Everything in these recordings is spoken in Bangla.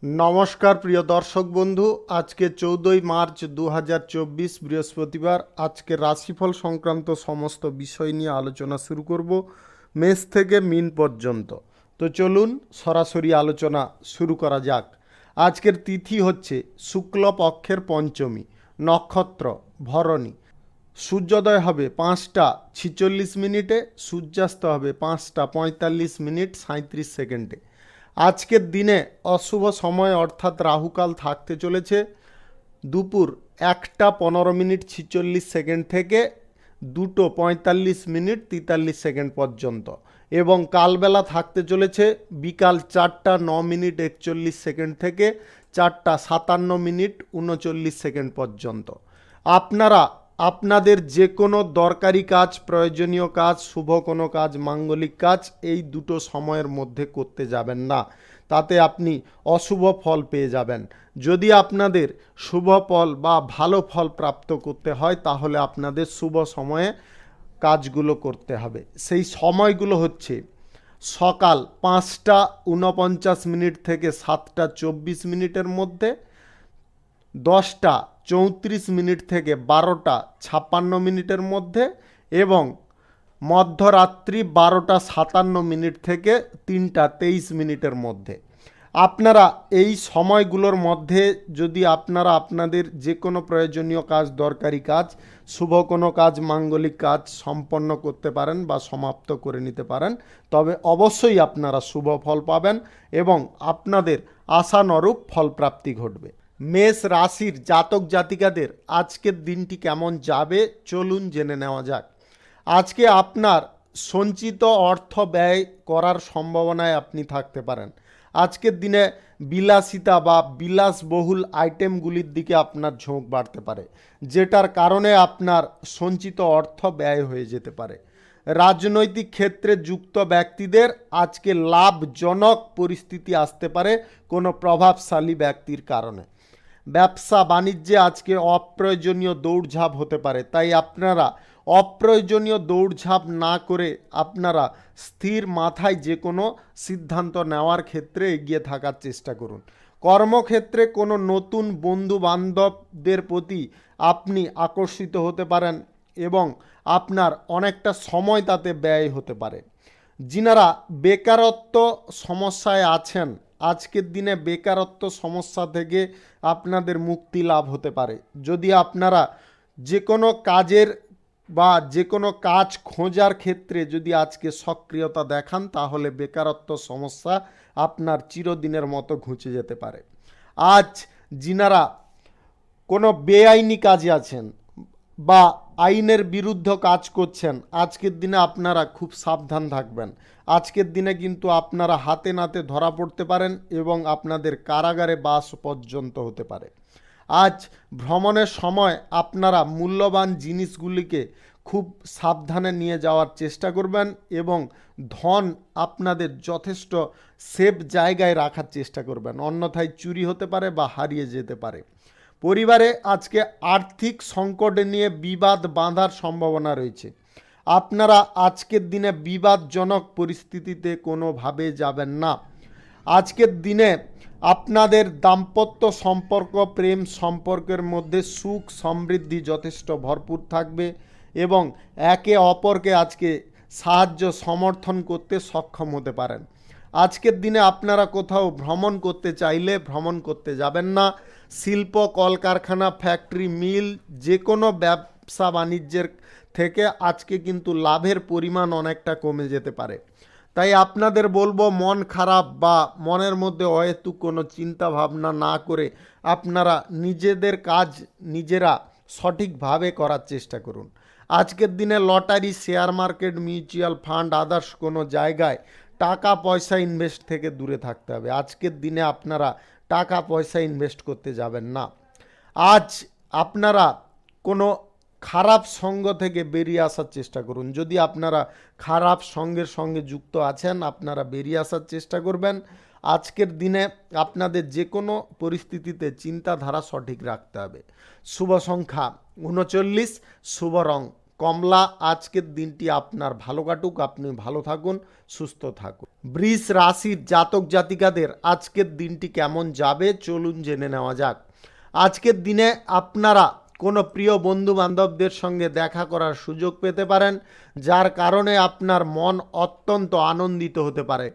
নমস্কার প্রিয় দর্শক বন্ধু, আজকে 14ই মার্চ 2024 বৃহস্পতিবার। আজকে রাশিফল সংক্রান্ত সমস্ত বিষয় নিয়ে আলোচনা শুরু করব মেষ থেকে মিন পর্যন্ত। তো চলুন সরাসরি আলোচনা শুরু করা যাক। আজকের তিথি হচ্ছে শুক্লপক্ষের পঞ্চমী, নক্ষত্র ভরণী। সূর্যোদয় হবে 5টা 46 মিনিটে, সূর্যাস্ত হবে 5টা 45 মিনিট 37 সেকেন্ডে। আজকের দিনে অশুভ সময় অর্থাৎ রাহুকাল থাকতে চলেছে দুপুর 1টা 15 মিনিট 46 সেকেন্ড থেকে 2টো 45 মিনিট 43 সেকেন্ড পর্যন্ত, এবং কালবেলা থাকতে চলেছে বিকাল 4টা 9 মিনিট 41 সেকেন্ড থেকে 4টা 57 মিনিট 39 সেকেন্ড পর্যন্ত। আপনারা আপনাদের যে কোনো দরকারি কাজ, প্রয়োজনীয় কাজ, শুভ কোনো কাজ, মাঙ্গলিক কাজ এই দুটো সময়ের মধ্যে করতে যাবেন না, তাতে আপনি অশুভ ফল পেয়ে যাবেন। যদি আপনাদের শুভ ফল বা ভালো ফল প্রাপ্ত করতে হয় তাহলে আপনাদের শুভ সময়ে কাজগুলো করতে হবে। সেই সময়গুলো হচ্ছে সকাল 5টা 49 মিনিট থেকে 7টা 24 মিনিটের মধ্যে, 10টা 34 মিনিট থেকে 12টা 56 মিনিটের মধ্যে, এবং মধ্যরাত্রি 12টা 57 মিনিট থেকে 3টা 23 মিনিটের মধ্যে। আপনারা এই সময়গুলোর মধ্যে যদি আপনারা আপনাদের যে কোনো প্রয়োজনীয় কাজ, দরকারি কাজ, শুভ কোনো কাজ, মাঙ্গলিক কাজ সম্পন্ন করতে পারেন বা সমাপ্ত করে নিতে পারেন, তবে অবশ্যই আপনারা শুভ ফল পাবেন এবং আপনাদের আশানুরূপ ফলপ্রাপ্তি ঘটবে। মেষ রাশির জাতক জাতিকাদের আজকের দিনটি কেমন যাবে চলুন জেনে নেওয়া যাক। আজকে আপনার সঞ্চিত অর্থ ব্যয় করার সম্ভাবনায় আপনি থাকতে পারেন। আজকের দিনে বিলাসিতা বা বিলাসবহুল আইটেমগুলির দিকে আপনার ঝোঁক বাড়তে পারে, যেটার কারণে আপনার সঞ্চিত অর্থ ব্যয় হয়ে যেতে পারে। রাজনৈতিক ক্ষেত্রে যুক্ত ব্যক্তিদের আজকে লাভজনক পরিস্থিতি আসতে পারে কোনো প্রভাবশালী ব্যক্তির কারণে। ব্যবসা বাণিজ্যে আজকে অপ্রয়োজনীয় দৌড়ঝাঁপ হতে পারে, তাই আপনারা অপ্রয়োজনীয় দৌড়ঝাঁপ না করে আপনারা স্থির মাথায় যে কোনো সিদ্ধান্ত নেওয়ার ক্ষেত্রে এগিয়ে থাকার চেষ্টা করুন। কর্মক্ষেত্রে কোনো নতুন বন্ধু বান্ধবদের প্রতি আপনি আকর্ষিত হতে পারেন এবং আপনার অনেকটা সময় তাতে ব্যয় হতে পারে। যিনারা বেকারত্ব সমস্যায় আছেন, আজকের দিনে বেকারত্ব সমস্যা থেকে আপনাদের মুক্তি লাভ হতে পারে। যদি আপনারা যে কোনো কাজের বা যে কোনো কাজ খোঁজার ক্ষেত্রে যদি আজকে সক্রিয়তা দেখান তাহলে বেকারত্ব সমস্যা আপনার চিরদিনের মতো ঘুচে যেতে পারে। আজ যিনারা কোনো বেআইনি কাজে আছেন বা আইনের বিরুদ্ধে কাজ করছেন, আজকের দিনে আপনারা খুব সাবধান থাকবেন। আজকের দিনে কিন্তু আপনারা হাতে নাতে ধরা পড়তে পারেন এবং আপনাদের কারাগারে বাস পর্যন্ত হতে পারে। আজ ভ্রমণের সময় আপনারা মূল্যবান জিনিসগুলিকে খুব সাবধানে নিয়ে যাওয়ার চেষ্টা করবেন এবং ধন আপনাদের যথেষ্ট সেফ জায়গায় রাখার চেষ্টা করবেন, অন্যথায় চুরি হতে পারে বা হারিয়ে যেতে পারে। পরিবারে আজকে আর্থিক সংকট নিয়ে বিবাদ বাঁধার সম্ভাবনা রয়েছে। আপনারা আজকের দিনে বিবাদজনক পরিস্থিতিতে কোনোভাবে যাবেন না। আজকের দিনে আপনাদের দাম্পত্য সম্পর্ক, প্রেম সম্পর্কের মধ্যে সুখ সমৃদ্ধি যথেষ্ট ভরপুর থাকবে এবং একে অপরকে আজকে সাহায্য সমর্থন করতে সক্ষম হতে পারেন। আজকের দিনে আপনারা কোথাও ভ্রমণ করতে চাইলে ভ্রমণ করতে যাবেন না। শিল্প, কলকারখানা, ফ্যাক্টরি, মিল যে কোনো ব্যবসা বাণিজ্যের থেকে আজকে কিন্তু লাভের পরিমাণ অনেকটা কমে যেতে পারে। তাই আপনাদের বলবো, মন খারাপ বা মনের মধ্যে অহেতুক কোনো চিন্তা ভাবনা না করে আপনারা নিজেদের কাজ নিজেরা সঠিকভাবে করার চেষ্টা করুন। আজকের দিনে lottery, share market, mutual fund, others কোনো জায়গায় টাকা পয়সা ইনভেস্ট থেকে দূরে থাকতে হবে। আজকের দিনে আপনারা টাকা পয়সা ইনভেস্ট করতে যাবেন না। আজ আপনারা কোনো খারাপ সঙ্গ থেকে বেরিয়ে আসার চেষ্টা করুন। যদি আপনারা খারাপ সঙ্গের সঙ্গে যুক্ত আছেন আপনারা বেরিয়ে আসার চেষ্টা করবেন। আজকের দিনে আপনাদের যে কোনো পরিস্থিতিতে চিন্তাধারা সঠিক রাখতে হবে। শুভ সংখ্যা 39, শুভ রং কমলা, আজকের দিনটি আপনার ভালো কাটুক, আপনি ভালো থাকুন, সুস্থ থাকুন। বৃষ রাশির জাতক জাতিকাদের আজকের দিনটি কেমন যাবে চলুন জেনে নেওয়া যাক। আজকের দিনে আপনারা কোনো প্রিয় বন্ধু বান্ধবদের সঙ্গে দেখা করার সুযোগ পেতে পারেন, যার কারণে আপনার মন অত্যন্ত আনন্দিত হতে পারে।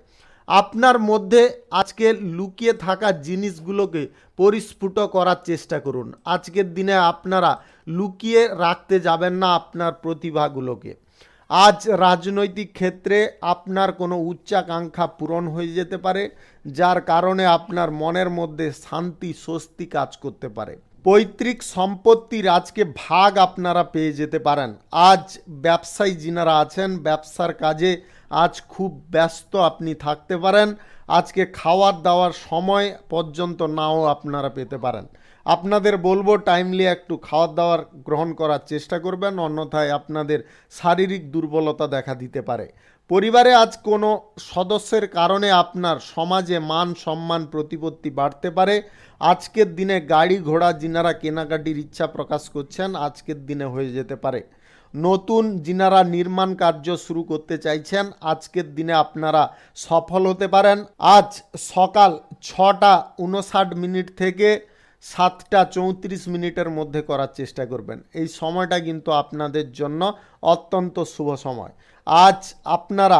আপনার মধ্যে আজকে লুকিয়ে থাকা জিনিসগুলোকে পরিস্ফুট করার চেষ্টা করুন। আজকের দিনে আপনারা লুকিয়ে রাখতে যাবেন না আপনার প্রতিভাগুলোকে। আজ রাজনৈতিক ক্ষেত্রে আপনার কোনো উচ্চাকাঙ্ক্ষা পূরণ হয়ে যেতে পারে, যার কারণে আপনার মনের মধ্যে শান্তি স্বস্তি কাজ করতে পারে। পৈতৃক সম্পত্তির আজকে ভাগ আপনারা পেয়ে যেতে পারেন। আজ ব্যবসায়ী যিনারা আছেন, ব্যবসার কাজে আজ খুব ব্যস্ত আপনি থাকতে পারেন। আজকে খাওয়ার দাওয়ার সময় পর্যন্ত নাও আপনারা পেতে পারেন। আপনাদের বলবো টাইমলি একটু খাওয়ার দাওয়ার গ্রহণ করার চেষ্টা করবেন, অন্যথায় আপনাদের শারীরিক দুর্বলতা দেখা দিতে পারে। পরিবারে আজ কোনো সদস্যের কারণে আপনার সমাজে মান সম্মান প্রতিপত্তি বাড়তে পারে। আজকের দিনে গাড়ি ঘোড়া যিনারা কেনাকাটির ইচ্ছা প্রকাশ করছেন, আজকের দিনে হয়ে যেতে পারে। নতুন যিনারা নির্মাণ কার্য শুরু করতে চাইছেন, আজকের দিনে আপনারা সফল হতে পারেন। আজ সকাল 6টা 59 থেকে 7টা 34 মধ্যে করার চেষ্টা করবেন। এই সময়টা কিন্তু আপনাদের জন্য অত্যন্ত শুভ সময়। আজ আপনারা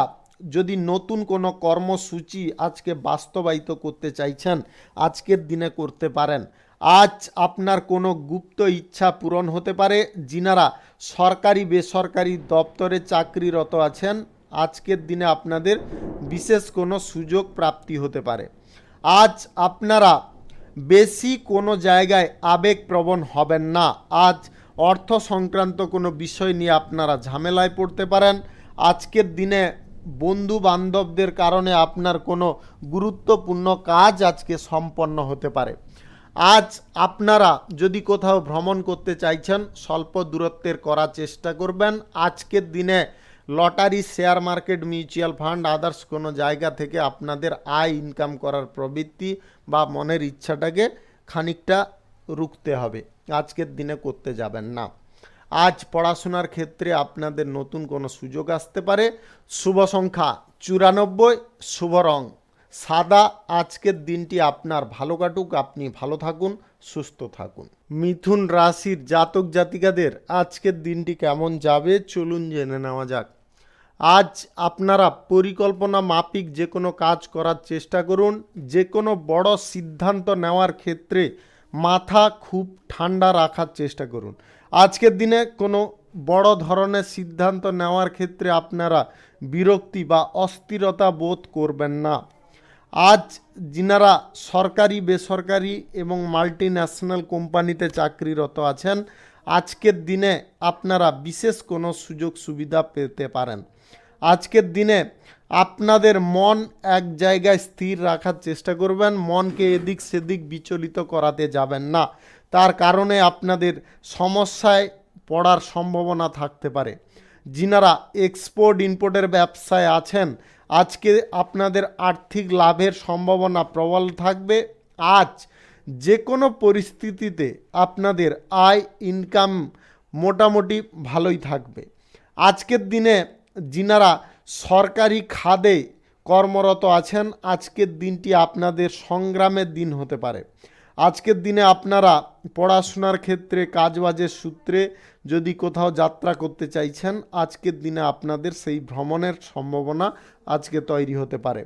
যদি নতুন কোনো কর্মসূচি আজকে বাস্তবায়িত করতে চাইছেন, আজকের দিনে করতে পারেন। আজ আপনার কোনো গুপ্ত ইচ্ছা পূরণ হতে পারে। যিনারা সরকারি বেসরকারি দপ্তরে চাকরিরত আছেন, আজকের দিনে আপনাদের বিশেষ কোনো সুযোগ প্রাপ্তি হতে পারে। আজ আপনারা বেশি কোনো জায়গায় আবেগপ্রবণ হবেন না। আজ অর্থ সংক্রান্ত কোনো বিষয় নিয়ে আপনারা ঝামেলায় পড়তে পারেন। আজকের দিনে বন্ধু বান্ধবদের কারণে আপনার কোনো গুরুত্বপূর্ণ কাজ আজকে সম্পন্ন হতে পারে। আজ আপনারা যদি কোথাও ভ্রমণ করতে চাইছেন, স্বল্প দূরত্বের করার চেষ্টা করবেন। আজকের দিনে lottery, share market, mutual fund, others কোনো জায়গা থেকে আপনাদের আয় ইনকাম করার প্রবৃত্তি বা মনের ইচ্ছাটাকে খানিকটা রুখতে হবে। আজকের দিনে করতে যাবেন না। আজ পড়াশোনার ক্ষেত্রে আপনাদের নতুন কোনো সুযোগ আসতে পারে। শুভ সংখ্যা 94, শুভ রং সাদা। আজকের দিনটি আপনার ভালো কাটুক, আপনি ভালো থাকুন, সুস্থ থাকুন। মিথুন রাশির জাতক জাতিকাদের আজকের দিনটি কেমন যাবে চলুন জেনে নেওয়া যাক। আজ আপনারা পরিকল্পনা মাফিক যে কোনো কাজ করার চেষ্টা করুন। যে কোনো বড় সিদ্ধান্ত নেওয়ার ক্ষেত্রে মাথা খুব ঠান্ডা রাখার চেষ্টা করুন। আজকের দিনে কোনো বড় ধরনের সিদ্ধান্ত নেওয়ার ক্ষেত্রে আপনারা বিরক্তি বা অস্থিরতা বোধ করবেন না। আজ যিনারা সরকারি বেসরকারি এবং মাল্টি ন্যাশনাল কোম্পানিতে চাকরিরত আছেন, আজকের দিনে আপনারা বিশেষ কোনো সুযোগ সুবিধা পেতে পারেন। আজকের দিনে আপনাদের মন এক জায়গায় স্থির রাখার চেষ্টা করবেন। মনকে এদিক সেদিক বিচলিত করাতে যাবেন না, তার কারণে আপনাদের সমস্যায় পড়ার সম্ভাবনা থাকতে পারে। যিনারা এক্সপোর্ট ইম্পোর্টের ব্যবসায় আছেন, আজকে আপনাদের আর্থিক লাভের সম্ভাবনা প্রবল থাকবে। আজ যে কোনো পরিস্থিতিতে আপনাদের আয় ইনকাম মোটামুটি ভালোই থাকবে। আজকের দিনে যিনারা সরকারি খাতে কর্মরত আছেন, আজকের দিনটি আপনাদের সংগ্রামের দিন হতে পারে। আজকের দিনে আপনারা পড়াশোনার ক্ষেত্রে কাজবাজের সূত্রে যদি কোথাও যাত্রা করতে চাইছেন, আজকের দিনে আপনাদের সেই ভ্রমণের সম্ভাবনা আজকে তৈরি হতে পারে।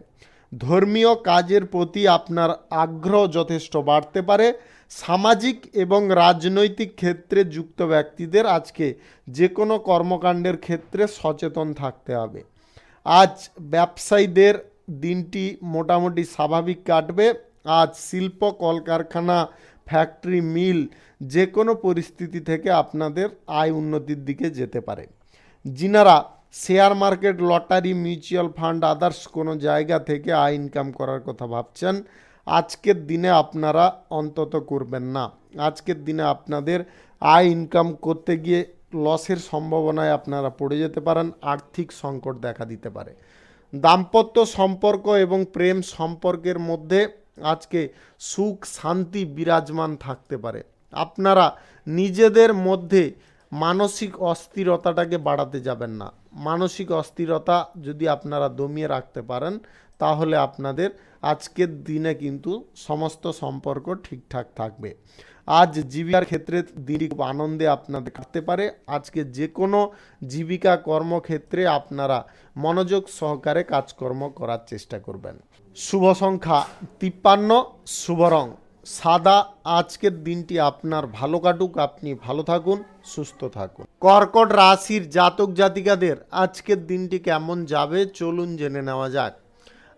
ধর্মীয় কাজের প্রতি আপনার আগ্রহ যথেষ্ট বাড়তে পারে। সামাজিক এবং রাজনৈতিক ক্ষেত্রে যুক্ত ব্যক্তিদের আজকে যে কোনো কর্মকাণ্ডের ক্ষেত্রে সচেতন থাকতে হবে। আজ ব্যবসায়ীদের দিনটি মোটামুটি স্বাভাবিক কাটবে। আজ শিল্প কলকারখানা ফ্যাক্টরি মিল যে কোনো পরিস্থিতি থেকে আপনাদের আয় উন্নতির দিকে যেতে পারে। যিনারা share market lottery mutual fund others কোনো জায়গা থেকে আয় ইনকাম করার কথা ভাবছেন, আজকের দিনে আপনারা অন্তত করবেন না। আজকের দিনে আপনাদের আয় ইনকাম করতে গিয়ে লসের সম্ভাবনায় আপনারা পড়ে যেতে পারেন। আর্থিক সংকট দেখা দিতে পারে। দাম্পত্য সম্পর্ক এবং প্রেম সম্পর্কের মধ্যে আজকে সুখ শান্তি বিরাজমান থাকতে পারে। আপনারা নিজেদের মধ্যে মানসিক অস্থিরতাটাকে বাড়াতে যাবেন না। মানসিক অস্থিরতা যদি আপনারা দমিয়ে রাখতে পারেন তাহলে আপনাদের আজকের দিনে কিন্তু সমস্ত সম্পর্ক ঠিকঠাক থাকবে। আজ জীবিকার ক্ষেত্রে দিনটি খুব আনন্দে আপনাদের কাটতে পারে। আজকে যে কোনো জীবিকা কর্মক্ষেত্রে আপনারা মনোযোগ সহকারে কাজকর্ম করার চেষ্টা করবেন। শুভ সংখ্যা 53, শুভ রং সাদা। আজকের দিনটি আপনার ভালো কাটুক, আপনি ভালো থাকুন, সুস্থ থাকুন। কর্কট রাশির জাতক জাতিকাদের আজকের দিনটি কেমন যাবে চলুন জেনে নেওয়া যাক।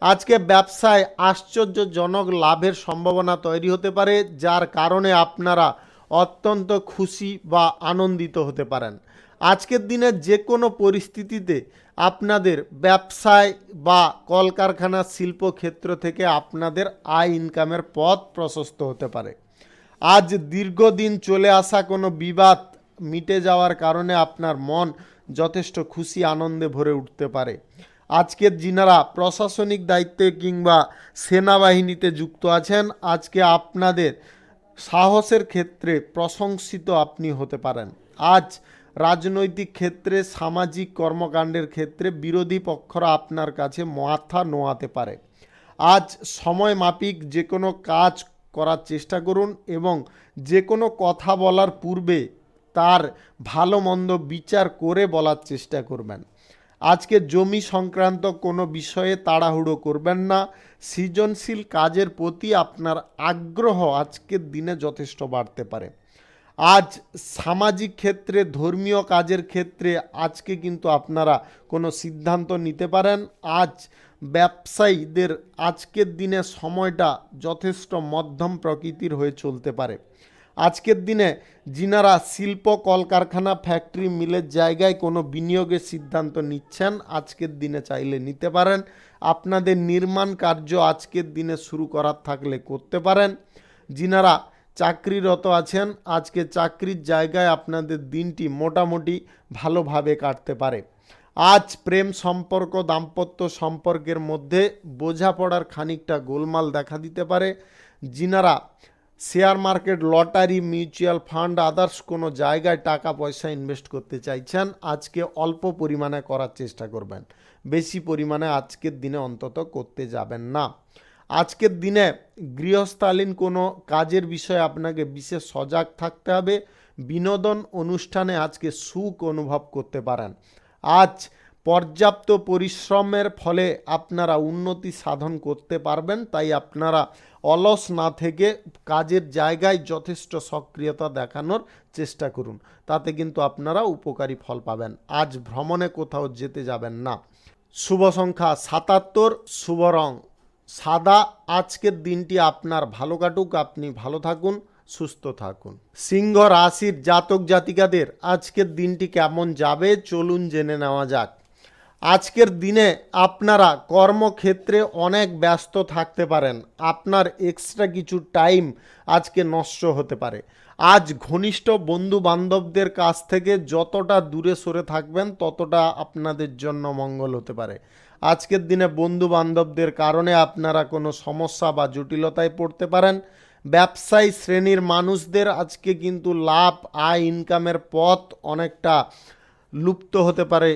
আজকে ব্যবসায় আশ্চর্যজনক লাভের সম্ভাবনা তৈরি হতে পারে, যার কারণে আপনারা অত্যন্ত খুশি বা আনন্দিত হতে পারেন। আজকের দিনে যে কোনো পরিস্থিতিতে আপনাদের ব্যবসায় বা কলকারখানা শিল্পক্ষেত্র থেকে আপনাদের আয় ইনকামের পথ প্রশস্ত হতে পারে। আজ দীর্ঘদিন চলে আসা কোনো বিবাদ মিটে যাওয়ার কারণে আপনার মন যথেষ্ট খুশি আনন্দে ভরে উঠতে পারে। আজকের যিনারা প্রশাসনিক দায়িত্বে কিংবা সেনাবাহিনীতে যুক্ত আছেন, আজকে আপনাদের সাহসের ক্ষেত্রে প্রশংসিত আপনি হতে পারেন। আজ রাজনৈতিক ক্ষেত্রে, সামাজিক কর্মকাণ্ডের ক্ষেত্রে বিরোধী পক্ষরা আপনার কাছে মাথা নোয়াতে পারে। আজ সময় মাফিক যে কোনো কাজ করার চেষ্টা করুন এবং যে কোনো কথা বলার পূর্বে তার ভালো মন্দ বিচার করে বলার চেষ্টা করবেন। আজকে জমি সংক্রান্ত কোনো বিষয়ে তাড়াহুড়ো করবেন না। সৃজনশীল কাজের প্রতি আপনার আগ্রহ আজকের দিনে যথেষ্ট বাড়তে পারে। আজ সামাজিক ক্ষেত্রে, ধর্মীয় কাজের ক্ষেত্রে আজকে কিন্তু আপনারা কোনো সিদ্ধান্ত নিতে পারেন। আজ ব্যবসায়ীদের আজকের দিনে সময়টা যথেষ্ট মধ্যম প্রকৃতির হয়ে চলতে পারে। আজকের দিনে যিনারা শিল্প, কলকারখানা, ফ্যাক্টরি, মিলের জায়গায় কোনো বিনিয়োগের সিদ্ধান্ত নিচ্ছেন, আজকের দিনে চাইলে নিতে পারেন। আপনাদের নির্মাণ কার্য আজকের দিনে শুরু করার থাকলে করতে পারেন। যিনারা চাকরিরত আছেন, আজকে চাকরির জায়গায় আপনাদের দিনটি মোটামুটি ভালোভাবে কাটতে পারে। আজ প্রেম সম্পর্ক, দাম্পত্য সম্পর্কের মধ্যে বোঝাপড়ার খানিকটা গোলমাল দেখা দিতে পারে। যিনারা share market, lottery, mutual fund, others কোনো জায়গায় টাকা পয়সা ইনভেস্ট করতে চাইছেন, আজকে অল্প পরিমাণে করার চেষ্টা করবেন। বেশি পরিমাণে আজকের দিনে অন্তত করতে যাবেন না। আজকের দিনে গৃহস্থালীন কোনো কাজের বিষয়ে আপনাকে বিশেষ সজাগ থাকতে হবে। বিনোদন অনুষ্ঠানে আজকে সুখ অনুভব করতে পারেন। আজ পর্যাপ্ত পরিশ্রমের ফলে আপনারা উন্নতি সাধন করতে পারবেন, তাই আপনারা অলস না থেকে কাজের জায়গায় যথেষ্ট সক্রিয়তা দেখানোর চেষ্টা করুন, তাতে কিন্তু আপনারা উপকারী ফল পাবেন। আজ ভ্রমণে কোথাও যেতে যাবেন না। শুভ সংখ্যা 77, শুভ রং সাদা। আজকের দিনটি আপনার ভালো কাটুক, আপনি ভালো থাকুন, সুস্থ থাকুন। সিংহ রাশির জাতক জাতিকাদের আজকের দিনটি কেমন যাবে চলুন জেনে নেওয়া যাক। আজকের দিনে আপনারা কর্মক্ষেত্রে অনেক ব্যস্ত থাকতে পারেন। আপনার এক্সট্রা কিছু টাইম আজকে নষ্ট হতে পারে। আজ ঘনিষ্ঠ বন্ধু বান্ধবদের কাছ থেকে যতটা দূরে সরে থাকবেন ততটা আপনাদের জন্য মঙ্গল হতে পারে। আজকের দিনে বন্ধু বান্ধবদের কারণে আপনারা কোনো সমস্যা বা জটিলতায় পড়তে পারেন। ব্যবসায়ী শ্রেণীর মানুষদের আজকে কিন্তু লাভ, আয় ইনকামের পথ অনেকটা লুপ্ত হতে পারে।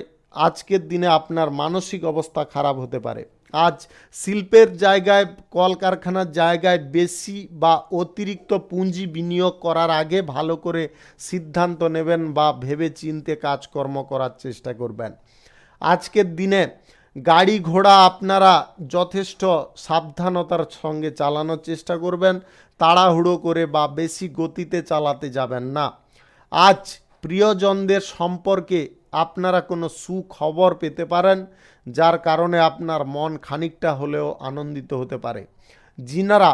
আজকের দিনে আপনার মানসিক অবস্থা খারাপ হতে পারে। আজ শিল্পের জায়গায়, কলকারখানার জায়গায় বেশি বা অতিরিক্ত পুঁজি বিনিয়োগ করার আগে ভালো করে সিদ্ধান্ত নেবেন বা ভেবে চিন্তে কাজকর্ম করার চেষ্টা করবেন। আজকের দিনে গাড়ি ঘোড়া আপনারা যথেষ্ট সাবধানতার সঙ্গে চালানোর চেষ্টা করবেন। তাড়াহুড়ো করে বা বেশি গতিতে চালাতে যাবেন না। আজ প্রিয়জনদের সম্পর্কে আপনারা কোনো সুখবর পেতে পারেন, যার কারণে আপনার মন খানিকটা হলেও আনন্দিত হতে পারে। যিনারা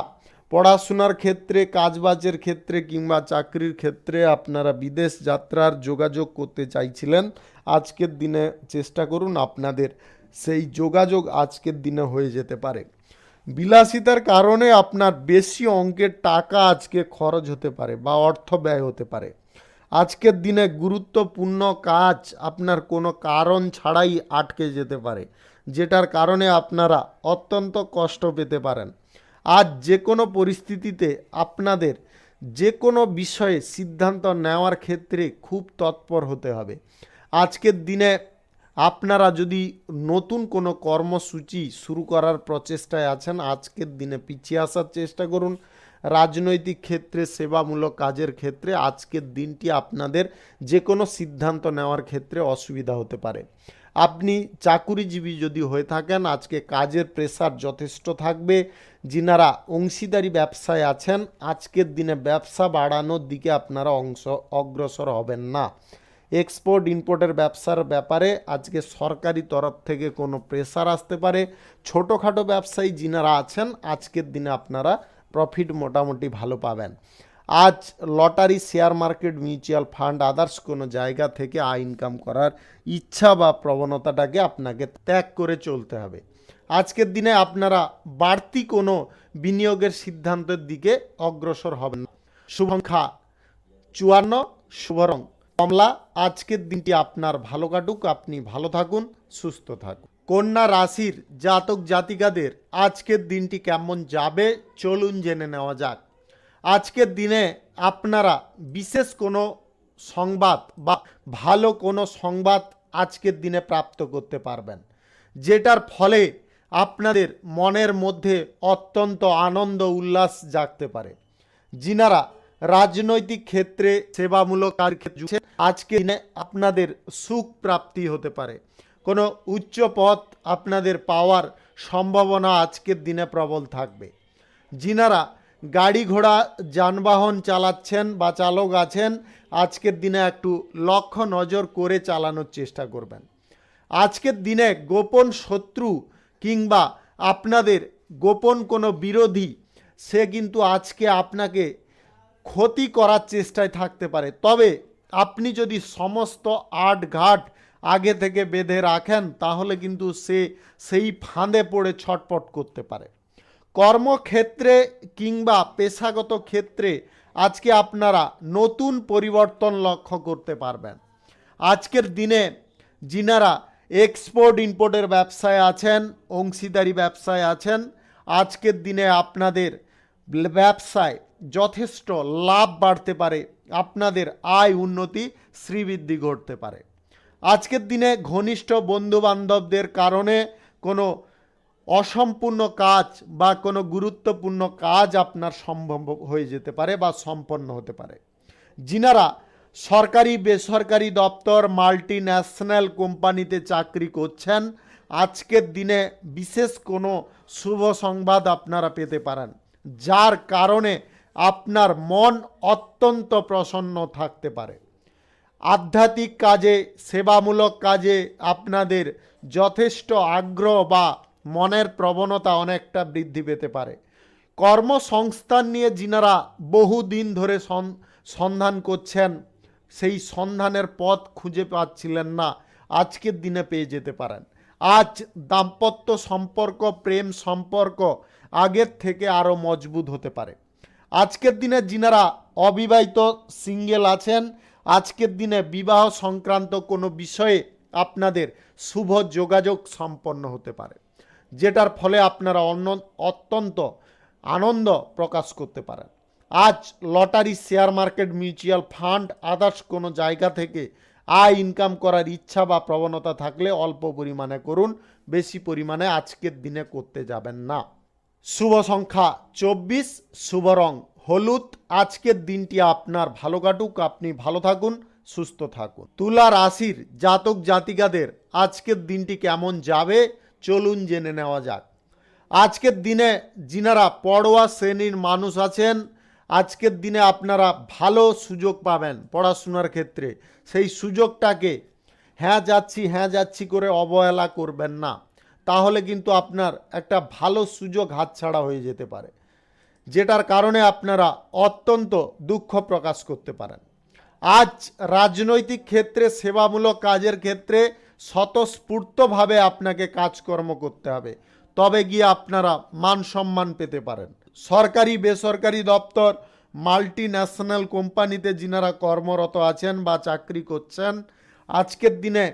পড়াশোনার ক্ষেত্রে, কাজবাজের ক্ষেত্রে কিংবা চাকরির ক্ষেত্রে আপনারা বিদেশ যাত্রার যোগাযোগ করতে চাইছিলেন, আজকের দিনে চেষ্টা করুন, আপনাদের সেই যোগাযোগ আজকের দিনে হয়ে যেতে পারে। বিলাসিতার কারণে আপনার বেশি অঙ্কের টাকা আজকে খরচ হতে পারে বা অর্থ ব্যয় হতে পারে। আজকের দিনে গুরুত্বপূর্ণ কাজ আপনার কোনো কারণ ছাড়াই আটকে যেতে পারে, যেটার কারণে আপনারা অত্যন্ত কষ্ট পেতে পারেন। আজ যে কোনো পরিস্থিতিতে আপনাদের যে কোনো বিষয়ে সিদ্ধান্ত নেওয়ার ক্ষেত্রে খুব তৎপর হতে হবে। আজকের দিনে আপনারা যদি নতুন কোনো কর্মসূচি শুরু করার প্রচেষ্টায় আছেন, আজকের দিনে পিছিয়ে আসার চেষ্টা করুন। রাজনৈতিক ক্ষেত্রে, সেবামূলক কাজের ক্ষেত্রে আজকের দিনটি আপনাদের যে কোনো সিদ্ধান্ত নেওয়ার ক্ষেত্রে অসুবিধা হতে পারে। আপনি চাকুরিজীবী যদি হয়ে থাকেন, আজকে কাজের প্রেসার যথেষ্ট থাকবে। যিনারা অংশীদারি ব্যবসায় আছেন, আজকের দিনে ব্যবসা বাড়ানোর দিকে আপনারা অগ্রসর হবেন না। এক্সপোর্ট ইম্পোর্টের ব্যবসার ব্যাপারে আজকে সরকারি তরফ থেকে কোনো প্রেসার আসতে পারে। ছোটোখাটো ব্যবসায়ী যিনারা আছেন, আজকের দিনে আপনারা প্রফিট মোটামুটি ভালো পাবেন। আজ lottery, share market, mutual fund, others কোনো জায়গা থেকে আয় ইনকাম করার ইচ্ছা বা প্রবণতাটাকে আপনাকে ত্যাগ করে চলতে হবে। আজকের দিনে আপনারা বাড়তি কোনো বিনিয়োগের সিদ্ধান্তের দিকে অগ্রসর হবেন না। শুভ সংখ্যা 54, শুভ রং কমলা। আজকের দিনটি আপনার ভালো কাটুক, আপনি ভালো থাকুন, সুস্থ থাকুন। কন্যা রাশির জাতক জাতিকাদের আজকের দিনটি কেমন যাবে চলুন জেনে নেওয়া যাক। আজকের দিনে আপনারা বিশেষ কোনো সংবাদ বা ভালো কোনো সংবাদ আজকের দিনে প্রাপ্ত করতে পারবেন, যেটার ফলে আপনাদের মনের মধ্যে অত্যন্ত আনন্দ উল্লাস জাগতে পারে। যিনারা রাজনৈতিক ক্ষেত্রে, সেবামূলক ক্ষেত্রে আজকের দিনে আপনাদের সুখ প্রাপ্তি হতে পারে। কোনো উচ্চ পদ আপনাদের পাওয়ার সম্ভাবনা আজকের দিনে প্রবল থাকবে। যিনারা গাড়ি ঘোড়া যানবাহন চালাচ্ছেন বা চালক আছেন, আজকের দিনে একটু লক্ষ্য নজর করে চালানোর চেষ্টা করবেন। আজকের দিনে গোপন শত্রু কিংবা আপনাদের গোপন কোনো বিরোধী, সে কিন্তু আজকে আপনাকে ক্ষতি করার চেষ্টায় থাকতে পারে। তবে আপনি যদি সমস্ত আটঘাট আগে থেকে বেঁধে রাখেন, তাহলে কিন্তু সে সেই ফাঁদে পড়ে ছটপট করতে পারে। কর্মক্ষেত্রে কিংবা পেশাগত ক্ষেত্রে আজকে আপনারা নতুন পরিবর্তন লক্ষ্য করতে পারবেন। আজকের দিনে যিনারা এক্সপোর্ট ইম্পোর্টের ব্যবসায় আছেন, অংশীদারি ব্যবসায় আছেন, আজকের দিনে আপনাদের ব্যবসায় যথেষ্ট লাভ বাড়তে পারে, আপনাদের আয় উন্নতি, শ্রীবৃদ্ধি ঘটতে পারে। আজকের দিনে ঘনিষ্ঠ বন্ধুবান্ধবদের কারণে কোনো অসম্পূর্ণ কাজ বা কোনো গুরুত্বপূর্ণ কাজ আপনার সম্ভব হয়ে যেতে পারে বা সম্পন্ন হতে পারে। যিনারা সরকারি বেসরকারি দপ্তর, মাল্টি ন্যাশনাল কোম্পানিতে চাকরি করছেন, আজকের দিনে বিশেষ কোনো শুভ সংবাদ আপনারা পেতে পারেন, যার কারণে আপনার মন অত্যন্ত প্রসন্ন থাকতে পারে। আধ্যাত্মিক কাজে, সেবামূলক কাজে আপনাদের যথেষ্ট আগ্রহ বা মনের প্রবণতা অনেকটা বৃদ্ধি পেতে পারে। কর্মসংস্থান নিয়ে যিনারা বহুদিন ধরে সন্ধান করছেন, সেই সন্ধানের পথ খুঁজে পাচ্ছিলেন না, আজকের দিনে পেয়ে যেতে পারেন। আজ দাম্পত্য সম্পর্ক, প্রেম সম্পর্ক আগের থেকে আরও মজবুত হতে পারে। আজকের দিনে যিনারা অবিবাহিত সিঙ্গেল আছেন, আজকের দিনে বিবাহ সংক্রান্ত কোনো বিষয়ে আপনাদের শুভ যোগাযোগ সম্পন্ন হতে পারে, যেটার ফলে আপনারা অত্যন্ত আনন্দ প্রকাশ করতে পারেন। আজ lottery, share market, mutual fund, others কোনো জায়গা থেকে আয় ইনকাম করার ইচ্ছা বা প্রবণতা থাকলে অল্প পরিমাণে করুন, বেশি পরিমাণে আজকের দিনে করতে যাবেন না। শুভ সংখ্যা 24, শুভ রং হলুদ। আজকের দিনটি আপনার ভালো কাটুক, আপনি ভালো থাকুন, সুস্থ থাকুন। তুলা রাশির জাতক জাতিকাদের আজকের দিনটি কেমন যাবে চলুন জেনে নেওয়া যাক। আজকের দিনে যিনারা পড়ুয়া শ্রেণীর মানুষ আছেন, আজকের দিনে আপনারা ভালো সুযোগ পাবেন পড়াশোনার ক্ষেত্রে। সেই সুযোগটাকে হ্যাঁ যাচ্ছি করে অবহেলা করবেন না, তাহলে কিন্তু আপনার একটা ভালো সুযোগ হাতছাড়া হয়ে যেতে পারে, যেটার কারণে আপনারা অত্যন্ত দুঃখ প্রকাশ করতে পারেন। আজ রাজনৈতিক ক্ষেত্রে, সেবামূলক কাজের ক্ষেত্রে স্বতঃস্ফূর্তভাবে আপনাকে কাজকর্ম করতে হবে, তবে গিয়ে আপনারা মান সম্মান পেতে পারেন। সরকারি বেসরকারি দপ্তর, মাল্টি ন্যাশনাল কোম্পানিতে যিনারা কর্মরত আছেন বা চাকরি করছেন, আজকের দিনে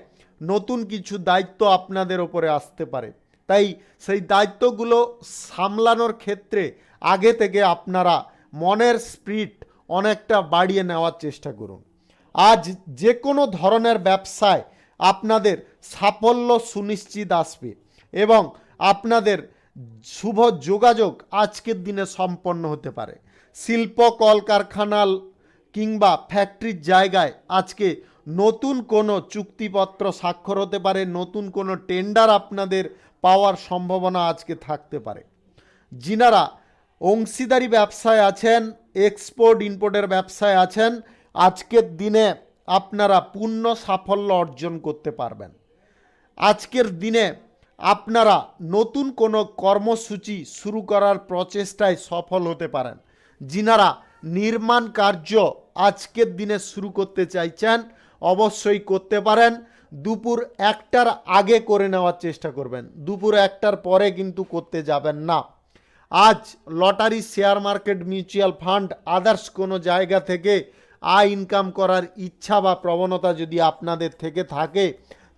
নতুন কিছু দায়িত্ব আপনাদের ওপরে আসতে পারে। তাই সেই দায়িত্বগুলো সামলানোর ক্ষেত্রে আগে থেকে আপনারা মনের স্পিরিট অনেকটা বাড়িয়ে নেওয়ার চেষ্টা করুন। আজ যে কোনো ধরনের ব্যবসায় আপনাদের সাফল্য সুনিশ্চিত আসবে এবং আপনাদের শুভ যোগাযোগ আজকের দিনে সম্পন্ন হতে পারে। শিল্প কলকারখানা কিংবা ফ্যাক্টরির জায়গায় আজকে নতুন কোনো চুক্তিপত্র স্বাক্ষর হতে পারে, নতুন কোনো টেন্ডার আপনাদের পাওয়ার সম্ভাবনা আজকে থাকতে পারে। যিনারা অংশীদারি ব্যবসায় আছেন, এক্সপোর্ট ইম্পোর্টের ব্যবসায় আছেন, আজকের দিনে আপনারা পূর্ণ সাফল্য অর্জন করতে পারবেন। আজকের দিনে আপনারা নতুন কোনো কর্মসূচি শুরু করার প্রচেষ্টায় সফল হতে পারেন। যিনারা নির্মাণ কার্য আজকের দিনে শুরু করতে চাইছেন অবশ্যই করতে পারেন। দুপুর 1টার আগে করে নেওয়ার চেষ্টা করবেন, দুপুর 1টার পরে কিন্তু করতে যাবেন না। আজ lottery, share market, mutual fund, others কোনো জায়গা থেকে আয় ইনকাম করার ইচ্ছা বা প্রবণতা যদি আপনাদের থেকে থাকে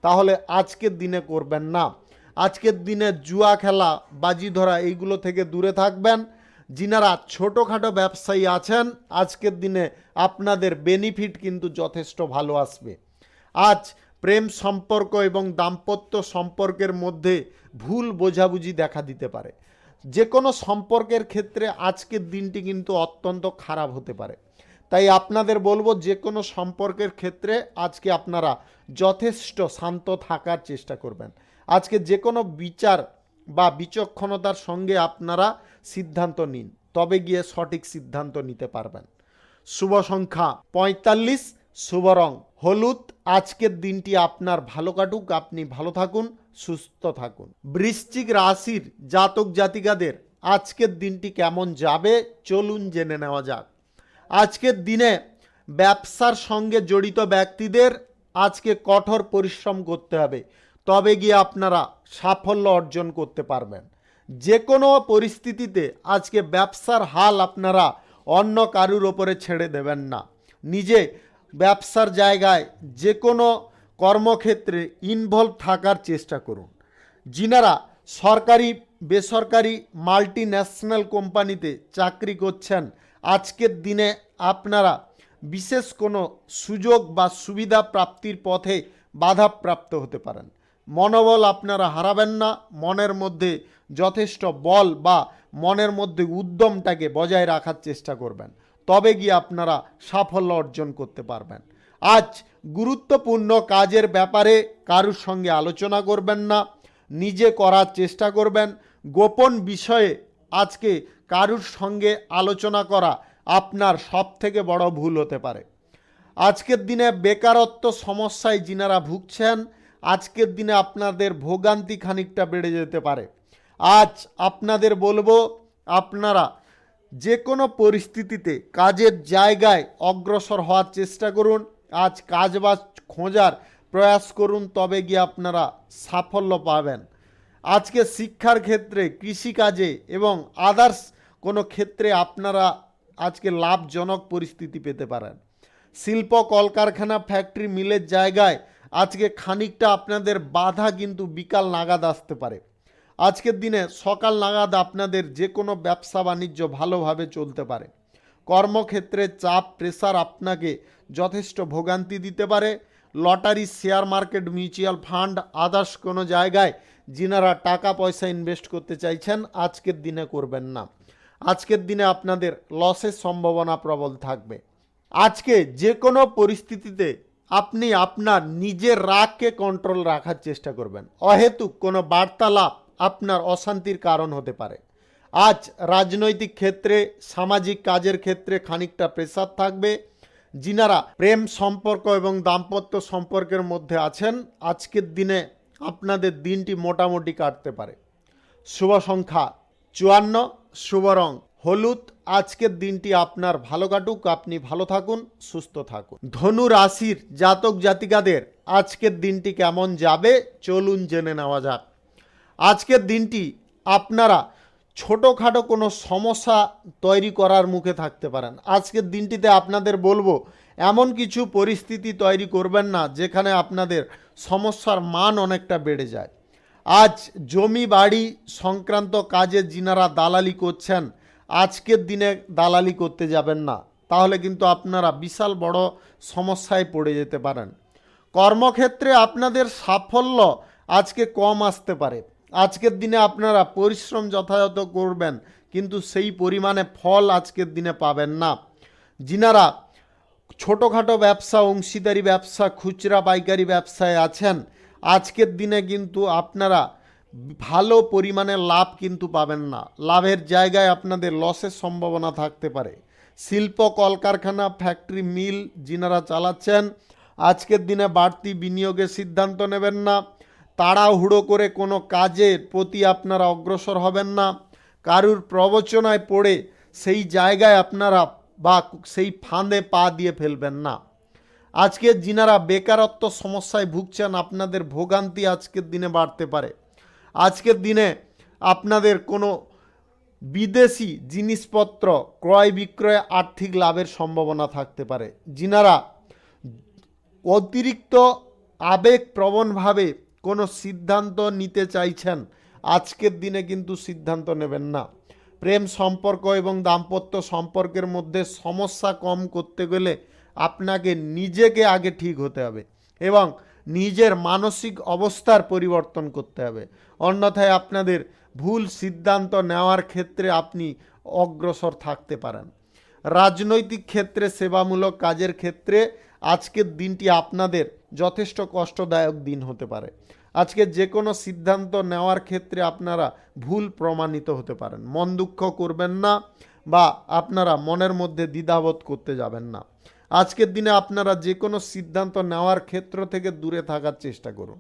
তাহলে আজকের দিনে করবেন না। আজকের দিনে জুয়া খেলা, বাজি ধরা এইগুলো থেকে দূরে থাকবেন। যিনারা ছোটোখাটো ব্যবসায়ী আছেন আজকের দিনে আপনাদের বেনিফিট কিন্তু যথেষ্ট ভালো আসবে। আজ প্রেম সম্পর্ক এবং দাম্পত্য সম্পর্কের মধ্যে ভুল বোঝাবুঝি দেখা দিতে পারে। যে কোনো সম্পর্কের ক্ষেত্রে আজকের দিনটি কিন্তু অত্যন্ত খারাপ হতে পারে। তাই আপনাদের বলবো যে কোনো সম্পর্কের ক্ষেত্রে আজকে আপনারা যথেষ্ট শান্ত থাকার চেষ্টা করবেন। আজকে যে কোনো বিচার বা বিচক্ষণতার সঙ্গে আপনারা সিদ্ধান্ত নিন, তবে গিয়ে সঠিক সিদ্ধান্ত নিতে পারবেন। শুভ সংখ্যা 45, শুভ রং হলুদ। আজকের দিনটি আপনার ভালো কাটুক, আপনি ভালো থাকুন, সুস্থ থাকুন। বৃশ্চিক রাশির জাতক জাতিকাদের আজকের দিনটি কেমন যাবে চলুন জেনে নেওয়া যাক। আজকের দিনে ব্যবসার সঙ্গে জড়িত ব্যক্তিদের আজকে কঠোর পরিশ্রম করতে হবে, তবে গিয়ে আপনারা সাফল্য অর্জন করতে পারবেন। যে কোনো পরিস্থিতিতে আজকে ব্যবসার হাল আপনারা অন্য কারুর ওপরে ছেড়ে দেবেন না। নিজে ব্যবসার জায়গায় যে কোনো কর্মক্ষেত্রে ইনভলভ থাকার চেষ্টা করুন। যিনারা সরকারি, বেসরকারি, মাল্টি ন্যাশনাল কোম্পানিতে চাকরি করছেন আজকের দিনে আপনারা বিশেষ কোনো সুযোগ বা সুবিধা প্রাপ্তির পথে বাধাপ্রাপ্ত হতে পারেন। মনোবল আপনারা হারাবেন না, মনের মধ্যে যথেষ্ট বল বা মনের মধ্যে উদ্যমটাকে বজায় রাখার চেষ্টা করবেন, তবে গিয়ে আপনারা সাফল্য অর্জন করতে পারবেন। আজ গুরুত্বপূর্ণ কাজের ব্যাপারে কারুর সঙ্গে আলোচনা করবেন না, নিজে করার চেষ্টা করবেন। গোপন বিষয়ে আজকে কারুর সঙ্গে আলোচনা করা আপনার সবথেকে বড় ভুল হতে পারে। আজকের দিনে বেকারত্ব সমস্যায় যিনারা ভুগছেন আজকের দিনে আপনাদের ভোগান্তি খানিকটা বেড়ে যেতে পারে। আজ আপনাদের বলবো আপনারা যে কোনো পরিস্থিতিতে কাজের জায়গায় অগ্রসর হওয়ার চেষ্টা করুন। আজ কাজবাজ খোঁজার প্রয়াস করুন, তবে গিয়ে আপনারা সাফল্য পাবেন। আজকে শিক্ষার ক্ষেত্রে, কৃষিকাজে এবং আদার্স কোনো ক্ষেত্রে আপনারা আজকে লাভজনক পরিস্থিতি পেতে পারেন। শিল্প কলকারখানা, ফ্যাক্টরি, মিলের জায়গায় আজকে খানিকটা আপনাদের বাধা কিন্তু বিকাল নাগাদ আসতে পারে। আজকের দিনে সকাল নাগাদ আপনাদের যে কোনো ব্যবসা বাণিজ্য ভালোভাবে চলতে পারে। কর্মক্ষেত্রে চাপ, প্রেসার আপনাকে যথেষ্ট ভোগান্তি দিতে পারে। Lottery, share market, mutual fund, others কোনো জায়গায় যিনারা টাকা পয়সা ইনভেস্ট করতে চাইছেন আজকের দিনে করবেন না। আজকের দিনে আপনাদের লসের সম্ভাবনা প্রবল থাকবে। আজকে যে কোনো পরিস্থিতিতে আপনি আপনার নিজের রাগকে কন্ট্রোল রাখার চেষ্টা করবেন। অহেতুক কোনো বার্তালাপ আপনার অশান্তির কারণ হতে পারে। আজ রাজনৈতিক ক্ষেত্রে, সামাজিক কাজের ক্ষেত্রে খানিকটা প্রেসার থাকবে। যিনারা প্রেম সম্পর্ক এবং দাম্পত্য সম্পর্কের মধ্যে আছেন আজকের দিনে আপনাদের দিনটি মোটামুটি কাটতে পারে। শুভ সংখ্যা 54, শুভ রং হলুদ। আজকের দিনটি আপনার ভালো কাটুক, আপনি ভালো থাকুন, সুস্থ থাকুন। ধনু রাশির জাতক জাতিকাদের আজকের দিনটি কেমন যাবে চলুন জেনে নেওয়া যাক। আজকের দিনটি আপনারা ছোটোখাটো কোনো সমস্যা তৈরি করার মুখে থাকতে পারেন। আজকের দিনটিতে আপনাদের বলবো এমন কিছু পরিস্থিতি তৈরি করবেন না যেখানে আপনাদের সমস্যার মান অনেকটা বেড়ে যায়। আজ জমি বাড়ি সংক্রান্ত কাজে যিনারা দালালি করছেন আজকের দিনে দালালি করতে যাবেন না। তাহলে কিন্তু আপনারা বিশাল বড় সমস্যায় পড়ে যেতে পারেন। কর্মক্ষেত্রে আপনাদের সাফল্য আজকে কম আসতে পারে। আজকের দিনে আপনারা পরিশ্রম যথাযথ করবেন, কিন্তু সেই পরিমাণে ফল আজকের দিনে পাবেন না। যিনারা ছোটোখাটো ব্যবসা, অংশীদারি ব্যবসা, খুচরা পাইকারি ব্যবসায় আছেন, আজকের দিনে কিন্তু আপনারা ভালো পরিমাণে লাভ কিন্তু পাবেন না। লাভের জায়গায় আপনাদের লসের সম্ভাবনা থাকতে পারে। শিল্প, কলকারখানা, ফ্যাক্টরি, মিল যিনারা চালাচ্ছেন, আজকের দিনে বাড়তি বিনিয়োগের সিদ্ধান্ত নেবেন না। তাড়াহুড়ো করে কোনো কাজের প্রতি আপনারা অগ্রসর হবেন না। কারুর প্রবচনায় পড়ে সেই জায়গায় আপনারা বা সেই ফাঁদে পা দিয়ে ফেলবেন না। আজকে যিনারা বেকারত্ব সমস্যায় ভুগছেন, আপনাদের ভোগান্তি আজকের দিনে বাড়তে পারে। আজকের দিনে আপনাদের কোনো বিদেশি জিনিসপত্র ক্রয় বিক্রয়ে আর্থিক লাভের সম্ভাবনা থাকতে পারে। যিনারা অতিরিক্ত আবেগপ্রবণভাবে কোনো সিদ্ধান্ত নিতে চাইছেন, আজকের দিনে কিন্তু সিদ্ধান্ত নেবেন না। প্রেম সম্পর্ক এবং দাম্পত্য সম্পর্কের মধ্যে সমস্যা কম করতে গেলে আপনাকে নিজেকে আগে ঠিক হতে হবে এবং নিজের মানসিক অবস্থার পরিবর্তন করতে হবে। অন্যথায় আপনাদের ভুল সিদ্ধান্ত নেওয়ার ক্ষেত্রে আপনি অগ্রসর থাকতে পারেন। রাজনৈতিক ক্ষেত্রে, সেবামূলক কাজের ক্ষেত্রে আজকের দিনটি আপনাদের যথেষ্ট কষ্টদায়ক দিন হতে পারে। আজকে যে কোনো সিদ্ধান্ত নেওয়ার ক্ষেত্রে আপনারা ভুল প্রমাণিত হতে পারেন। মন দুঃখ করবেন না বা আপনারা মনের মধ্যে দ্বিধাবোধ করতে যাবেন না। আজকের দিনে আপনারা যে কোনো সিদ্ধান্ত নেওয়ার ক্ষেত্র থেকে দূরে থাকার চেষ্টা করুন।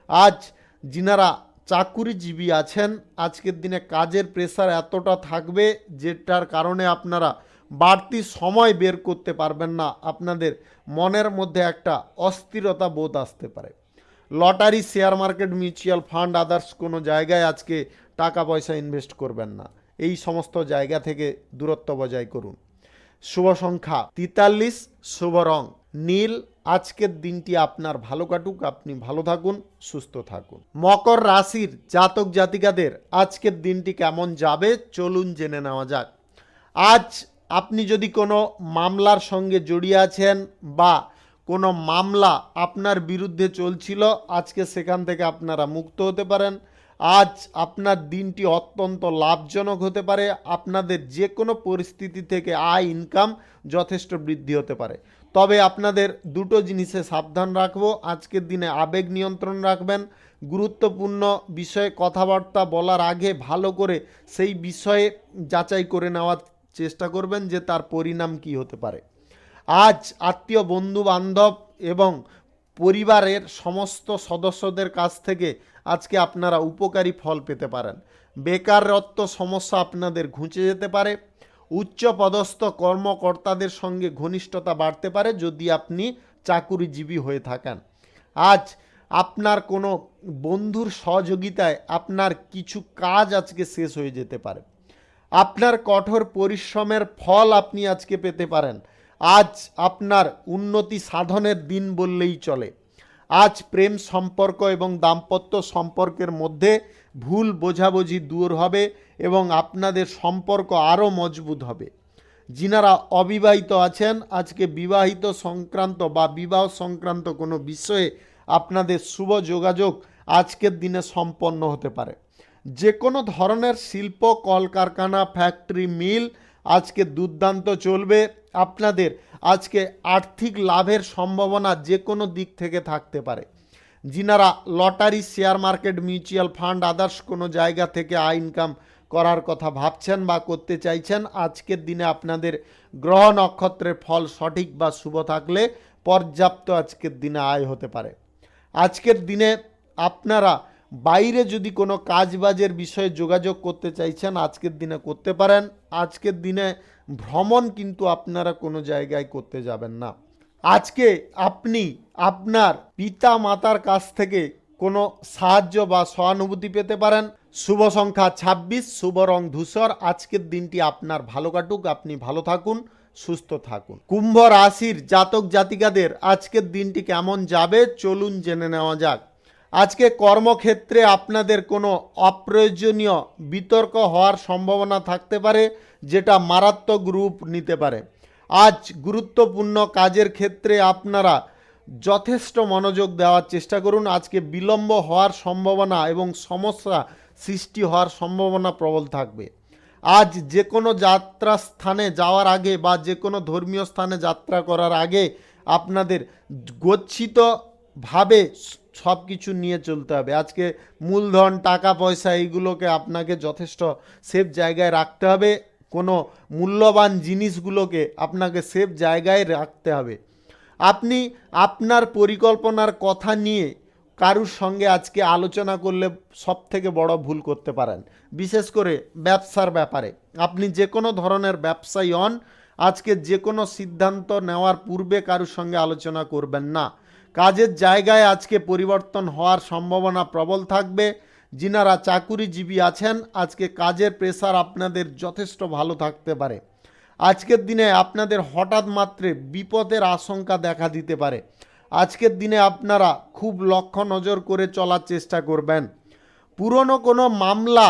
আজ যিনারা চাকুরিজীবী আছেন, আজকের দিনে কাজের প্রেসার এতটা থাকবে যেটার কারণে আপনারা বাড়তি সময় বের করতে পারবেন না। আপনাদের মনের মধ্যে একটা অস্থিরতা বোধ আসতে পারে। Lottery, share market, mutual fund, others কোনো জায়গায় আজকে টাকা পয়সা ইনভেস্ট করবেন না। এই সমস্ত জায়গা থেকে দূরত্ব বজায় করুন। শুভ সংখ্যা 43, শুভ রং নীল। আজকের দিনটি আপনার ভালো কাটুক, আপনি ভালো থাকুন, সুস্থ থাকুন। মকর রাশির জাতক জাতিকাদের আজকের দিনটি কেমন যাবে চলুন জেনে নেওয়া যাক। আজ আপনি যদি কোনো মামলার সঙ্গে জড়িয়ে আছেন বা কোনো মামলা আপনার বিরুদ্ধে চলছিল, আজকে সেখান থেকে আপনারা মুক্ত হতে পারেন। আজ আপনার দিনটি অত্যন্ত লাভজনক হতে পারে। আপনাদের যে কোনো পরিস্থিতি থেকে আয়, ইনকাম যথেষ্ট বৃদ্ধি হতে পারে। তবে আপনাদের দুটো জিনিসে সাবধান রাখবো। আজকের দিনে আবেগ নিয়ন্ত্রণ রাখবেন। গুরুত্বপূর্ণ বিষয়ে কথাবার্তা বলার আগে ভালো করে সেই বিষয়ে যাচাই করে নেওয়ার চেষ্টা করবেন যে তার পরিণাম কী হতে পারে। আজ আত্মীয়, বন্ধু বান্ধব এবং পরিবারের সমস্ত সদস্যদের কাছ থেকে আজকে আপনারা উপকারী ফল পেতে পারেন। বেকারত্ব সমস্যা আপনাদের ঘুচে যেতে পারে। উচ্চ পদস্থ কর্মকর্তাদের সঙ্গে ঘনিষ্ঠতা বাড়তে পারে যদি আপনি চাকুরিজীবী হয়ে থাকেন। আজ আপনার কোনো বন্ধুর সহযোগিতায় আপনার কিছু কাজ আজকে শেষ হয়ে যেতে পারে। আপনার কঠোর পরিশ্রমের ফল আপনি আজকে পেতে পারেন। আজ আপনার উন্নতি সাধনের দিন বললেই চলে। আজ প্রেম সম্পর্ক এবং দাম্পত্য সম্পর্কের মধ্যে ভুল বোঝাবুঝি দূর হবে এবং আপনাদের সম্পর্ক আরও মজবুত হবে। যিনারা অবিবাহিত আছেন, আজকে বিবাহিত সংক্রান্ত বা বিবাহ সংক্রান্ত কোনো বিষয়ে আপনাদের শুভ যোগাযোগ আজকের দিনে সম্পন্ন হতে পারে। যে কোনো ধরনের শিল্প, কলকারখানা, ফ্যাক্টরি, মিল আজকে দুর্দান্ত চলবে। আপনাদের আজকে আর্থিক লাভের সম্ভাবনা যে কোনো দিক থেকে থাকতে পারে। যিনারা lottery, share market, mutual fund, others কোনো জায়গা থেকে আয় ইনকাম করার কথা ভাবছেন বা করতে চাইছেন, আজকের দিনে আপনাদের গ্রহ নক্ষত্রের ফল সঠিক বা শুভ থাকলে পর্যাপ্ত আজকের দিনে আয় হতে পারে। আজকের দিনে আপনারা বাইরে যদি কোনো কাজবাজের বিষয়ে যোগাযোগ করতে চাইছেন, আজকের দিনে করতে পারেন। আজকের দিনে ভ্রমণ কিন্তু আপনারা কোনো জায়গায় করতে যাবেন না। আজকে আপনি আপনার পিতা মাতার কাছ থেকে কোনো সাহায্য বা সহানুভূতি পেতে পারেন। শুভ সংখ্যা 26, শুভ রং ধূসর। আজকের দিনটি আপনার ভালো কাটুক, আপনি ভালো থাকুন, সুস্থ থাকুন। কুম্ভ রাশির জাতক জাতিকাদের আজকের দিনটি কেমন যাবে চলুন জেনে নেওয়া যাক। আজকে কর্মক্ষেত্রে আপনাদের কোনো অপ্রয়োজনীয় বিতর্ক হওয়ার সম্ভাবনা থাকতে পারে, যেটা মারাত্মক রূপ নিতে পারে। আজ গুরুত্বপূর্ণ কাজের ক্ষেত্রে আপনারা যথেষ্ট মনোযোগ দেওয়ার চেষ্টা করুন। আজকে বিলম্ব হওয়ার সম্ভাবনা এবং সমস্যা সৃষ্টি হওয়ার সম্ভাবনা প্রবল থাকবে। আজ যে কোনো যাত্রা স্থানে যাওয়ার আগে বা যে কোনো ধর্মীয় স্থানে যাত্রা করার আগে আপনাদের গচ্ছিতভাবে সব কিছু নিয়ে চলতে হবে। আজকে মূলধন, টাকা পয়সা এইগুলোকে আপনাকে যথেষ্ট সেফ জায়গায় রাখতে হবে। কোনো মূল্যবান জিনিসগুলোকে আপনাকে সেফ জায়গায় রাখতে হবে। আপনি আপনার পরিকল্পনার কথা নিয়ে কারুর সঙ্গে আজকে আলোচনা করলে সবথেকে বড় ভুল করতে পারেন, বিশেষ করে ব্যবসার ব্যাপারে। আপনি যে কোনো ধরনের ব্যবসায়ী হন, আজকে যে কোনো সিদ্ধান্ত নেওয়ার পূর্বে কারুর সঙ্গে আলোচনা করবেন না। কাজের জায়গায় আজকে পরিবর্তন হওয়ার সম্ভাবনা প্রবল থাকবে। যিনারা চাকুরিজীবী আছেন, আজকে কাজের প্রেসার আপনাদের যথেষ্ট ভালো থাকতে পারে। আজকের দিনে আপনাদের হঠাৎ মাত্রে বিপদের আশঙ্কা দেখা দিতে পারে। আজকের দিনে আপনারা খুব লক্ষ্য নজর করে চলার চেষ্টা করবেন। পুরনো কোনো মামলা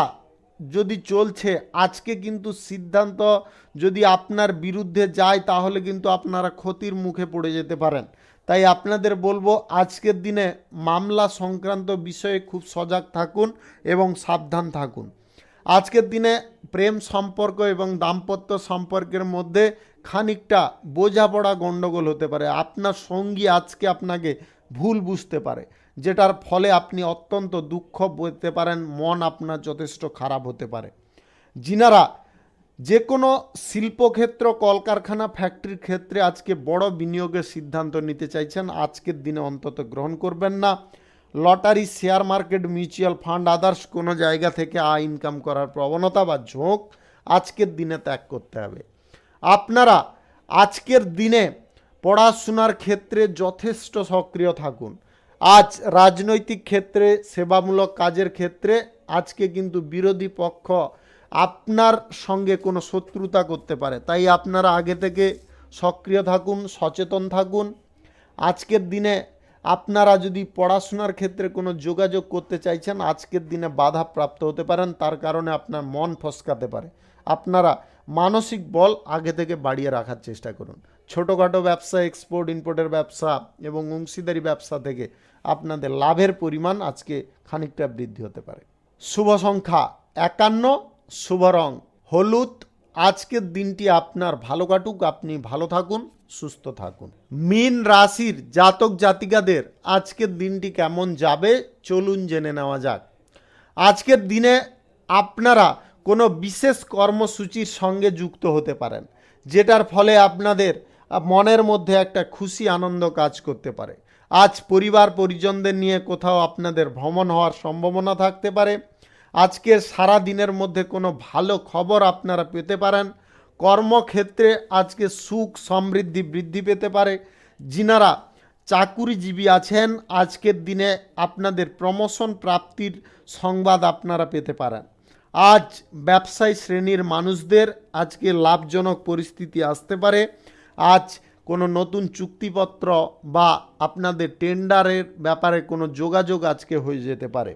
যদি চলছে, আজকে কিন্তু সিদ্ধান্ত যদি আপনার বিরুদ্ধে যায় তাহলে কিন্তু আপনারা ক্ষতির মুখে পড়ে যেতে পারেন। তাই আপনাদের বলবো আজকের দিনে মামলা সংক্রান্ত বিষয়ে খুব সজাগ থাকুন এবং সাবধান থাকুন। আজকের দিনে প্রেম সম্পর্ক এবং দাম্পত্য সম্পর্কের মধ্যে খানিকটা বোঝাপড়া গণ্ডগোল হতে পারে। আপনার সঙ্গী আজকে আপনাকে ভুল বুঝতে পারে, যেটার ফলে আপনি অত্যন্ত দুঃখ পেতে পারেন, মন আপনার যথেষ্ট খারাপ হতে পারে। যিনারা যে কোনো শিল্পক্ষেত্র, কলকারখানা, ফ্যাক্টরির ক্ষেত্রে আজকে বড় বিনিয়োগের সিদ্ধান্ত নিতে চাইছেন, আজকের দিনে অন্তত গ্রহণ করবেন না। Lottery, share market, mutual fund, others কোনো জায়গা থেকে আয় ইনকাম করার প্রবণতা বা ঝোঁক আজকের দিনে ত্যাগ করতে হবে। আপনারা আজকের দিনে পড়াশোনার ক্ষেত্রে যথেষ্ট সক্রিয় থাকুন। আজ রাজনৈতিক ক্ষেত্রে, সেবামূলক কাজের ক্ষেত্রে আজকে কিন্তু বিরোধী পক্ষ আপনার সঙ্গে কোনো শত্রুতা করতে পারে। তাই আপনারা আগে থেকে সক্রিয় থাকুন, সচেতন থাকুন। আজকের দিনে আপনারা যদি পড়াশোনার ক্ষেত্রে কোনো যোগাযোগ করতে চাইছেন, আজকের দিনে বাধাপ্রাপ্ত হতে পারেন। তার কারণে আপনার মন ফসকাতে পারে। আপনারা মানসিক বল আগে থেকে বাড়িয়ে রাখার চেষ্টা করুন। ছোটোখাটো ব্যবসা, এক্সপোর্ট ইম্পোর্টের ব্যবসা এবং অংশীদারি ব্যবসা থেকে আপনাদের লাভের পরিমাণ আজকে খানিকটা বৃদ্ধি হতে পারে। শুভ সংখ্যা 51, শুভ রং হলুদ। আজকের দিনটি আপনার ভালো কাটুক, আপনি ভালো থাকুন, সুস্থ থাকুন। মীন রাশির জাতক জাতিকাদের আজকের দিনটি কেমন যাবে চলুন জেনে নেওয়া যাক। আজকের দিনে আপনারা কোনো বিশেষ কর্মসূচির সঙ্গে যুক্ত হতে পারেন, যেটার ফলে আপনাদের মনের মধ্যে একটা খুশি আনন্দ কাজ করতে পারে। আজ পরিবার পরিজনদের নিয়ে কোথাও আপনাদের ভ্রমণ হওয়ার সম্ভাবনা থাকতে পারে। আজকের সারা দিনের মধ্যে কোনো ভালো খবর আপনারা পেতে পারেন। কর্মক্ষেত্রে আজকে সুখ সমৃদ্ধি বৃদ্ধি পেতে পারে। যিনারা চাকুরিজীবী আছেন, আজকের দিনে আপনাদের প্রমোশন প্রাপ্তির সংবাদ আপনারা পেতে পারেন। আজ ব্যবসায়ী শ্রেণীর মানুষদের আজকে লাভজনক পরিস্থিতি আসতে পারে। আজ কোনো নতুন চুক্তিপত্র বা আপনাদের টেন্ডারের ব্যাপারে কোনো যোগাযোগ আজকে হয়ে যেতে পারে।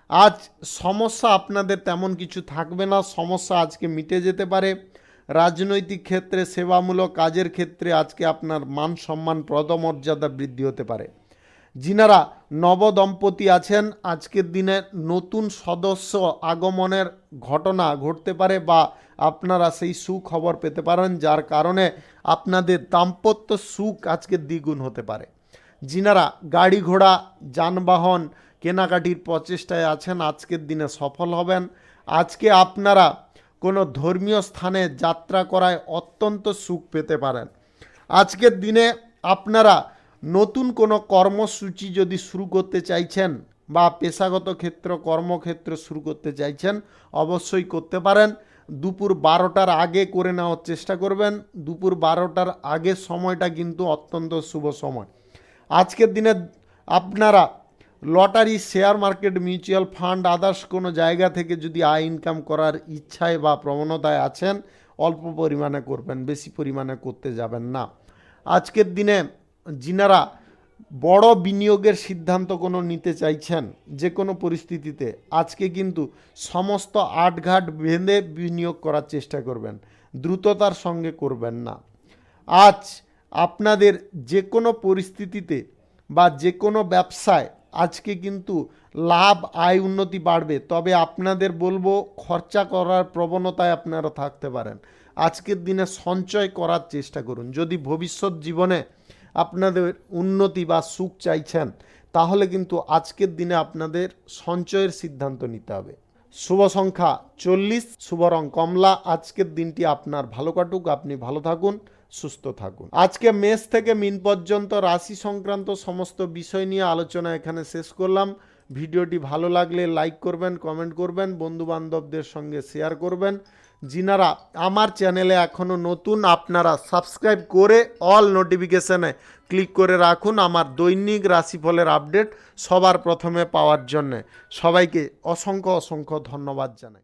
আজ সমস্যা আপনাদের তেমন কিছু থাকবে না, সমস্যা আজকে মিটে যেতে পারে। রাজনৈতিক ক্ষেত্রে, সেবামূলক কাজের ক্ষেত্রে আজকে আপনার মান সম্মান, পদমর্যাদা বৃদ্ধি হতে পারে। যিনারা নবদম্পতি আছেন, আজকের দিনে নতুন সদস্য আগমনের ঘটনা ঘটতে পারে বা আপনারা সেই সুখবর পেতে পারেন, যার কারণে আপনাদের দাম্পত্য সুখ আজকে দ্বিগুণ হতে পারে। যিনারা গাড়ি ঘোড়া, যানবাহন কেনাকাটির প্রচেষ্টায় আছেন, আজকের দিনে সফল হবেন। আজকে আপনারা কোনো ধর্মীয় স্থানে যাত্রা করায় অত্যন্ত সুখ পেতে পারেন। আজকের দিনে আপনারা নতুন কোনো কর্মসূচি যদি শুরু করতে চাইছেন বা পেশাগত ক্ষেত্র, কর্মক্ষেত্র শুরু করতে চাইছেন, অবশ্যই করতে পারেন। দুপুর 12টার আগে করে নেওয়ার চেষ্টা করবেন। দুপুর 12টার আগের সময়টা কিন্তু অত্যন্ত শুভ সময়। আজকের দিনে আপনারা lottery, share market, mutual fund, others কোনো জায়গা থেকে যদি আয় ইনকাম করার ইচ্ছায় বা প্রবণতায় আছেন, অল্প পরিমাণে করবেন, বেশি পরিমাণে করতে যাবেন না। আজকের দিনে যিনারা বড় বিনিয়োগের সিদ্ধান্ত কোনো নিতে চাইছেন, যে কোনো পরিস্থিতিতে আজকে কিন্তু সমস্ত আটঘাট বেঁধে বিনিয়োগ করার চেষ্টা করবেন, দ্রুততার সঙ্গে করবেন না। আজ আপনাদের যে কোনো পরিস্থিতিতে বা যে কোনো ব্যবসায় আজকে কিন্তু লাভ আয় উন্নতি বাড়বে, তবে আপনাদের বলবো খরচা করার প্রবণতায় আপনারা থাকতে পারেন। আজকের দিনে সঞ্চয় করার চেষ্টা করুন। যদি ভবিষ্যৎ জীবনে আপনাদের উন্নতি বা সুখ চাইছেন, তাহলে কিন্তু আজকের দিনে আপনাদের সঞ্চয়ের সিদ্ধান্ত নিতে হবে। শুভ সংখ্যা 40, শুভ রং কমলা। আজকের দিনটি আপনার ভালো কাটুক, আপনি ভালো থাকুন, সুস্থ থাকুন। আজকে মেষ থেকে মিন পর্যন্ত রাশি সংক্রান্ত সমস্ত বিষয় নিয়ে আলোচনা এখানে শেষ করলাম। ভিডিওটি ভালো লাগলে লাইক করবেন, কমেন্ট করবেন, বন্ধু বান্ধবদের সঙ্গে শেয়ার করবেন। যিনারা আমার চ্যানেলে এখনও নতুন, আপনারা সাবস্ক্রাইব করে অল নোটিফিকেশানে ক্লিক করে রাখুন আমার দৈনিক রাশিফলের আপডেট সবার প্রথমে পাওয়ার জন্যে। সবাইকে অসংখ্য অসংখ্য ধন্যবাদ জানাই।